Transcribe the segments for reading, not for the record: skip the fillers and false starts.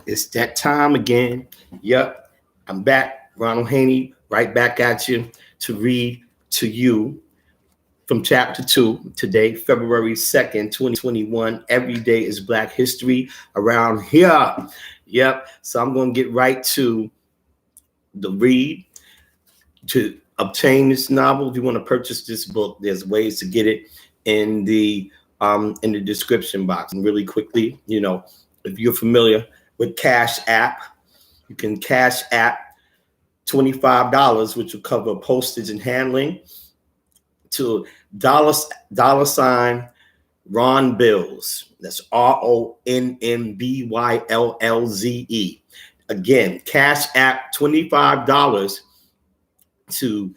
It's that time again. Yep, I'm back, Ronald Haynie, right back at you to read to you from chapter 2 today, February 2nd, 2021. Every day is Black History around here. Yep, so I'm going to get right to the read. To obtain this novel, if you want to purchase this book, there's ways to get it in the description box. And really quickly, if you're familiar with Cash App, you can Cash App $25, which will cover postage and handling, to dollar sign Ronnbyllze. That's Ronnbyllze. Again, Cash App $25 to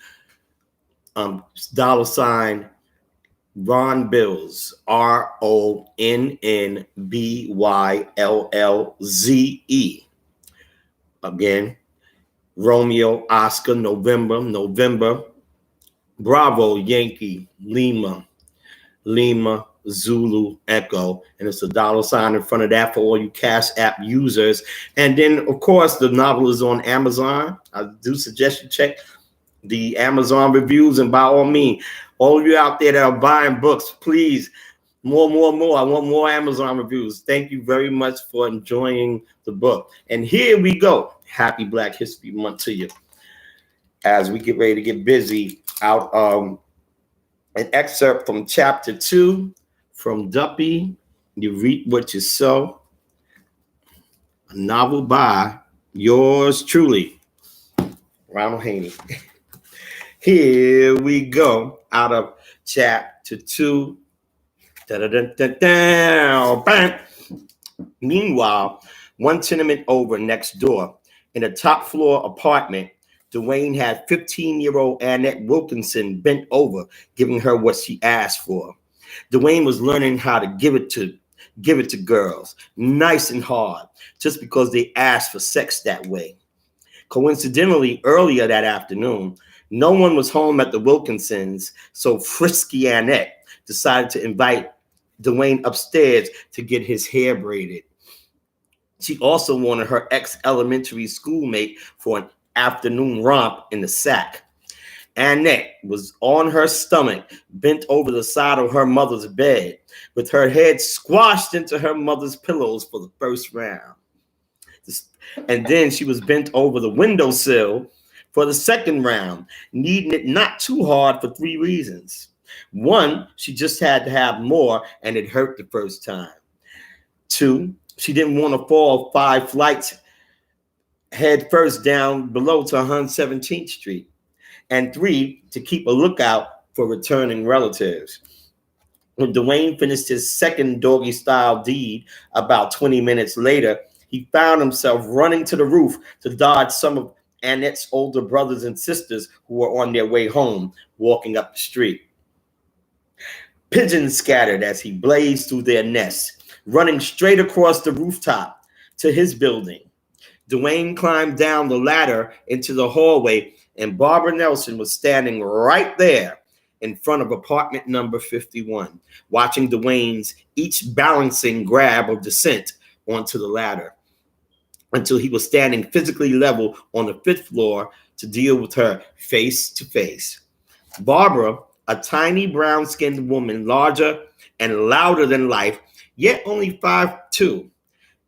dollar sign Ronnbyllze, Ronnbyllze. Again, Romeo, Oscar, November, Bravo, Yankee, Lima, Zulu, Echo, and it's a dollar sign in front of that for all you Cash App users. And then, of course, the novel is on Amazon. I do suggest you check the Amazon reviews, and by all means, all of you out there that are buying books, please, more. I want more Amazon reviews. Thank you very much for enjoying the book. And here we go. Happy Black History Month to you. As we get ready to get busy, out an excerpt from chapter 2 from Duppy, You Reap What You Sow, a novel by yours truly, Ronald Haynie. Here we go, out of chapter 2. Bam. Meanwhile, one tenement over next door, in a top floor apartment, Dwayne had 15-year-old Annette Wilkinson bent over, giving her what she asked for. Dwayne was learning how to give it to girls, nice and hard, just because they asked for sex that way. Coincidentally, earlier that afternoon, no one was home at the Wilkinsons, so frisky Annette decided to invite Dwayne upstairs to get his hair braided. She also wanted her ex-elementary schoolmate for an afternoon romp in the sack. Annette was on her stomach, bent over the side of her mother's bed, with her head squashed into her mother's pillows for the first round. And then she was bent over the windowsill for the second round, needing it not too hard for 3 reasons. 1, she just had to have more, and it hurt the first time. 2, she didn't want to fall 5 flights head first down below to 117th Street. And 3, to keep a lookout for returning relatives. When Dwayne finished his second doggy-style deed about 20 minutes later, he found himself running to the roof to dodge some of Annette's older brothers and sisters who were on their way home, walking up the street. Pigeons scattered as he blazed through their nests, running straight across the rooftop to his building. Dwayne climbed down the ladder into the hallway, and Barbara Nelson was standing right there in front of apartment number 51, watching Dwayne's each balancing grab of descent onto the ladder until he was standing physically level on the 5th floor to deal with her face to face. Barbara, a tiny brown-skinned woman, larger and louder than life, yet only 5'2",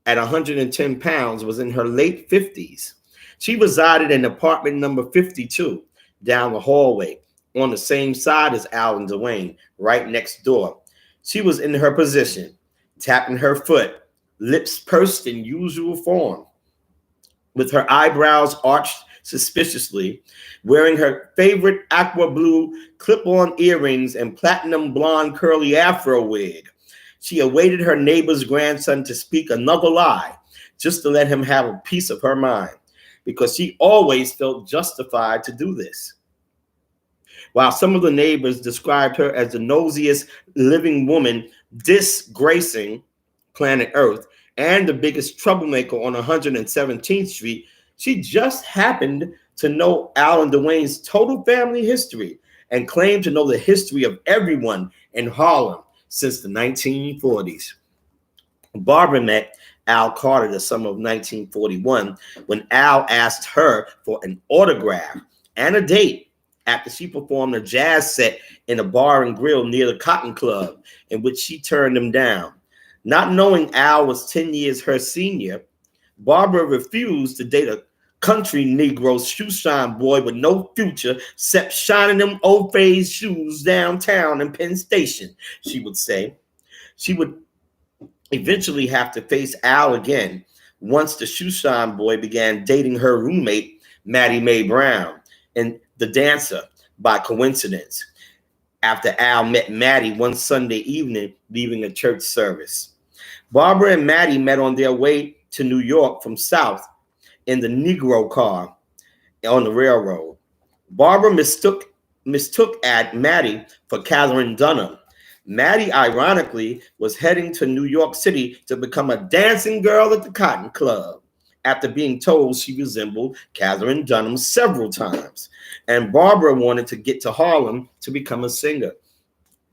at 110 pounds, was in her late 50s. She resided in apartment number 52, down the hallway, on the same side as Al and Dwayne, right next door. She was in her position, tapping her foot, lips pursed in usual form, with her eyebrows arched suspiciously, wearing her favorite aqua blue clip-on earrings and platinum blonde curly afro wig. She awaited her neighbor's grandson to speak another lie, just to let him have a piece of her mind, because she always felt justified to do this. While some of the neighbors described her as the nosiest living woman disgracing planet Earth and the biggest troublemaker on 117th Street, she just happened to know Al and Dwayne's total family history and claimed to know the history of everyone in Harlem since the 1940s. Barbara met Al Carter the summer of 1941 when Al asked her for an autograph and a date after she performed a jazz set in a bar and grill near the Cotton Club, in which she turned him down. Not knowing Al was 10 years her senior, Barbara refused to date a country Negro shoeshine boy with no future except shining them old phase shoes downtown in Penn Station, she would say. She would eventually have to face Al again once the shoeshine boy began dating her roommate, Mattie Mae Brown, and the dancer by coincidence, after Al met Mattie one Sunday evening leaving a church service. Barbara and Mattie met on their way to New York from South in the Negro car on the railroad. Barbara mistook Mattie for Catherine Dunham. Mattie, ironically, was heading to New York City to become a dancing girl at the Cotton Club, after being told she resembled Catherine Dunham several times. And Barbara wanted to get to Harlem to become a singer.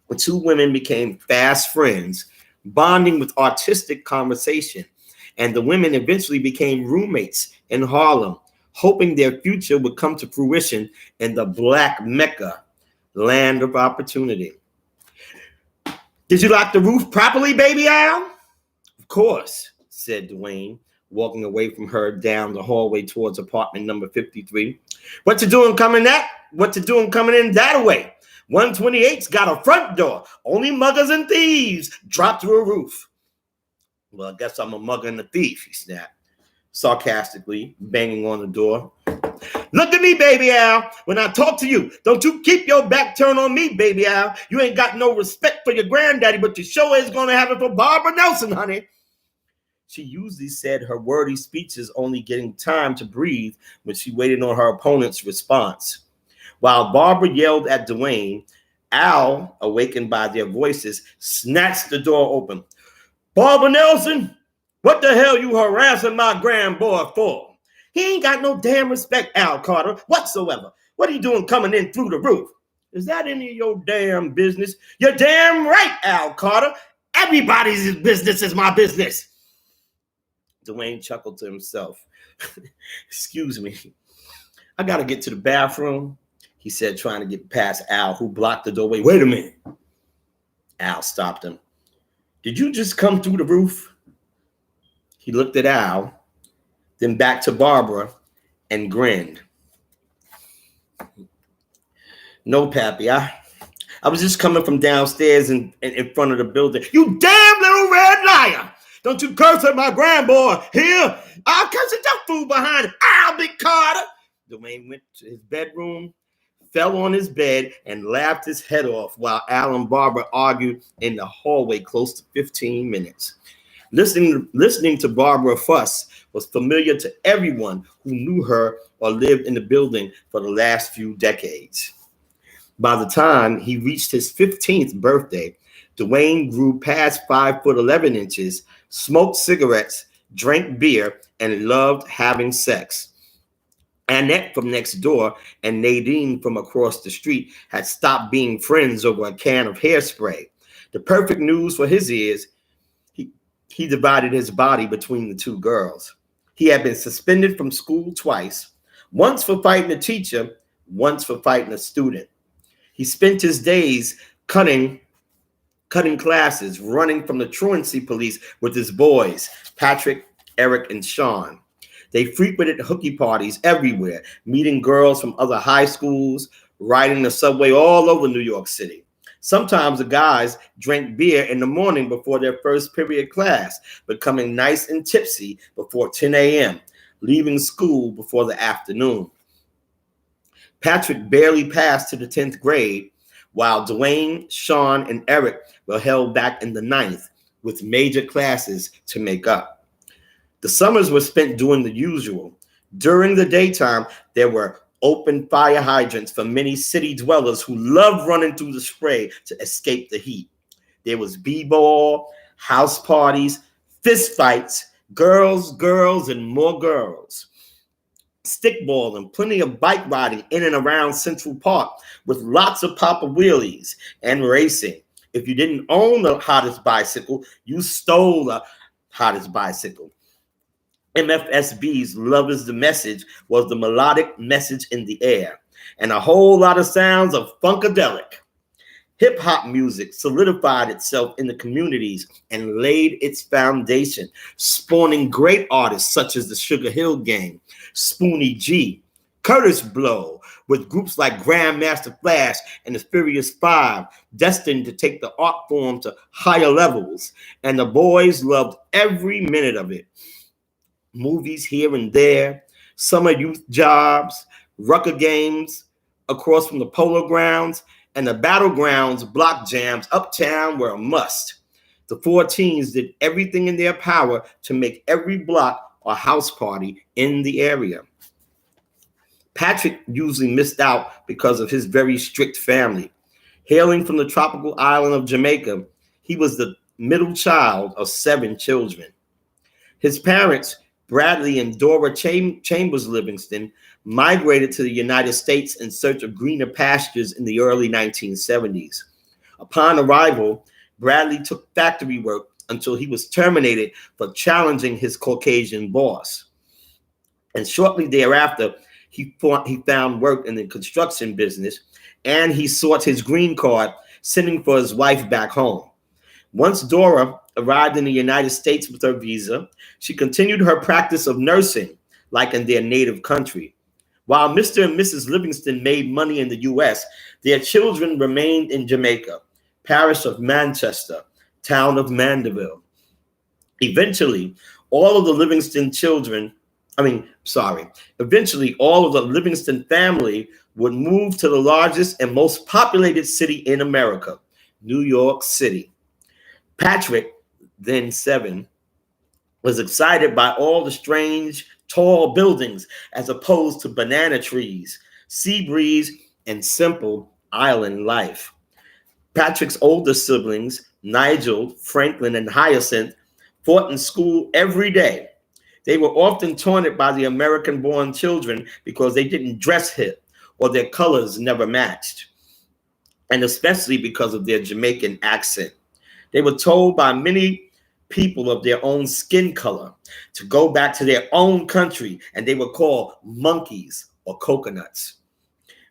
The two women became fast friends, bonding with artistic conversation. And the women eventually became roommates in Harlem, hoping their future would come to fruition in the Black Mecca, land of opportunity. Did you lock the roof properly, baby Al? Of course, said Dwayne, walking away from her down the hallway towards apartment number 53. What you doing coming in that way? 128's got a front door. Only muggers and thieves drop through a roof. Well, I guess I'm a mugger and a thief, he snapped, sarcastically, banging on the door. Look at me, baby Al. When I talk to you, don't you keep your back turned on me, baby Al. You ain't got no respect for your granddaddy, but you sure is going to have it for Barbara Nelson, honey. She usually said her wordy speeches only getting time to breathe when she waited on her opponent's response. While Barbara yelled at Dwayne, Al, awakened by their voices, snatched the door open. Barbara Nelson, what the hell you harassing my grandboy for? He ain't got no damn respect, Al Carter, whatsoever. What are you doing coming in through the roof? Is that any of your damn business? You're damn right, Al Carter. Everybody's business is my business. Dwayne chuckled to himself. Excuse me. I got to get to the bathroom, he said, trying to get past Al, who blocked the doorway. Wait a minute. Al stopped him. Did you just come through the roof? He looked at Al, then back to Barbara, and grinned. No, Pappy, I was just coming from downstairs in front of the building. You damn little red liar! Don't you curse at my grandboy here. I'll curse at that fool behind it. I'll be Carter. Dwayne went to his bedroom, fell on his bed, and laughed his head off while Al and Barbara argued in the hallway close to 15 minutes. Listening to Barbara fuss was familiar to everyone who knew her or lived in the building for the last few decades. By the time he reached his 15th birthday, Dwayne grew past 5'11", smoked cigarettes, drank beer, and loved having sex. Annette from next door and Nadine from across the street had stopped being friends over a can of hairspray. The perfect news for his ears, he divided his body between the two girls. He had been suspended from school twice, once for fighting a teacher, once for fighting a student. He spent his days cutting classes, running from the truancy police with his boys, Patrick, Eric, and Sean. They frequented hooky parties everywhere, meeting girls from other high schools, riding the subway all over New York City. Sometimes the guys drank beer in the morning before their first period class, becoming nice and tipsy before 10 a.m., leaving school before the afternoon. Patrick barely passed to the 10th grade, while Dwayne, Sean, and Eric were held back in the 9th with major classes to make up. The summers were spent doing the usual. During the daytime, there were open fire hydrants for many city dwellers who loved running through the spray to escape the heat. There was b-ball, house parties, fist fights, girls, and more girls. Stickball and plenty of bike riding in and around Central Park with lots of Papa Wheelies and racing. If you didn't own the hottest bicycle, you stole the hottest bicycle. MFSB's Love is the Message was the melodic message in the air, and a whole lot of sounds of funkadelic. Hip-hop music solidified itself in the communities and laid its foundation, spawning great artists such as the Sugar Hill Gang, Spoonie G, Curtis Blow, with groups like Grandmaster Flash and the Furious Five, destined to take the art form to higher levels, and the boys loved every minute of it. Movies here and there, summer youth jobs, rucker games across from the polo grounds, and the battlegrounds block jams uptown were a must. The 14s did everything in their power to make every block a house party in the area. Patrick usually missed out because of his very strict family. Hailing from the tropical island of Jamaica, he was the middle child of 7 children. His parents, Bradley and Dora Chambers Livingston, migrated to the United States in search of greener pastures in the early 1970s. Upon arrival, Bradley took factory work until he was terminated for challenging his Caucasian boss. And shortly thereafter, he found work in the construction business, and he sought his green card, sending for his wife back home. Once Dora arrived in the United States with her visa, she continued her practice of nursing, like in their native country. While Mr. and Mrs. Livingston made money in the U.S., their children remained in Jamaica, parish of Manchester, town of Mandeville. Eventually, all of the Livingston family would move to the largest and most populated city in America, New York City. Patrick, then 7, was excited by all the strange, tall buildings as opposed to banana trees, sea breeze, and simple island life. Patrick's older siblings, Nigel, Franklin, and Hyacinth, fought in school every day. They were often taunted by the American-born children because they didn't dress hip or their colors never matched, and especially because of their Jamaican accent. They were told by many people of their own skin color to go back to their own country, and they were called monkeys or coconuts.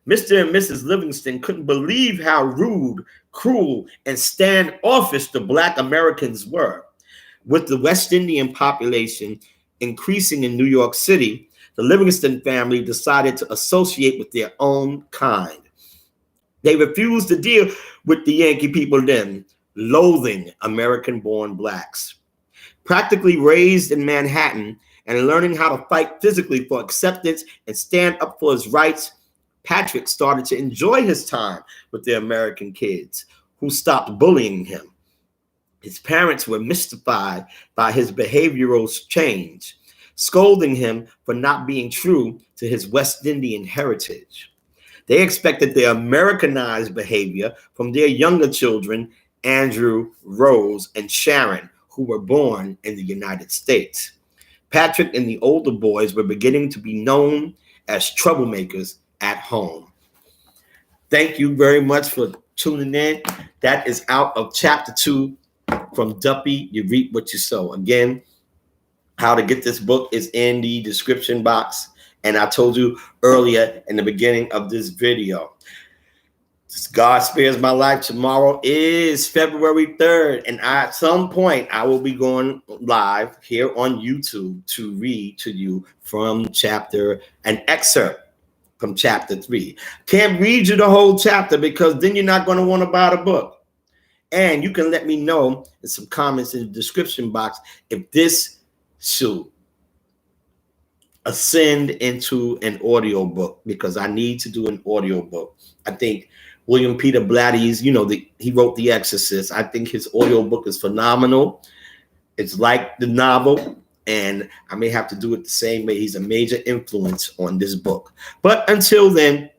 Mr. and Mrs. Livingston couldn't believe how rude, cruel, and standoffish the Black Americans were. With the West Indian population increasing in New York City, the Livingston family decided to associate with their own kind. They refused to deal with the Yankee people then, loathing American-born blacks. Practically raised in Manhattan and learning how to fight physically for acceptance and stand up for his rights, Patrick started to enjoy his time with the American kids who stopped bullying him. His parents were mystified by his behavioral change, scolding him for not being true to his West Indian heritage. They expected the Americanized behavior from their younger children, Andrew, Rose, and Sharon, who were born in the United States. Patrick and the older boys were beginning to be known as troublemakers at home. Thank you very much for tuning in. That is out of chapter 2 from Duppy, You Reap What You Sow. Again, how to get this book is in the description box. And I told you earlier in the beginning of this video, God Spares My Life tomorrow is February 3rd. And at some point, I will be going live here on YouTube to read to you from an excerpt from chapter 3. Can't read you the whole chapter because then you're not going to want to buy the book. And you can let me know in some comments in the description box if this should ascend into an audio book, because I need to do an audio book. I think William Peter Blatty's, he wrote The Exorcist. I think his audio book is phenomenal. It's like the novel, and I may have to do it the same way. He's a major influence on this book. But until then,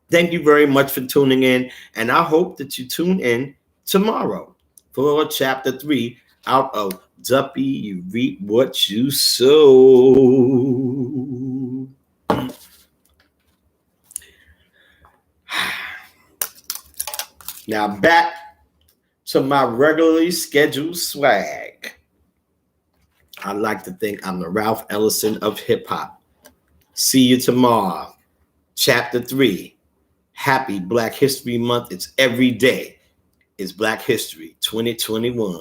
thank you very much for tuning in, and I hope that you tune in tomorrow for chapter 3 out of Duppy, You Reap What You Sow. Now back to my regularly scheduled swag. I like to think I'm the Ralph Ellison of hip hop. See you tomorrow. Chapter 3. Happy Black History Month. It's every day. It's Black History 2021.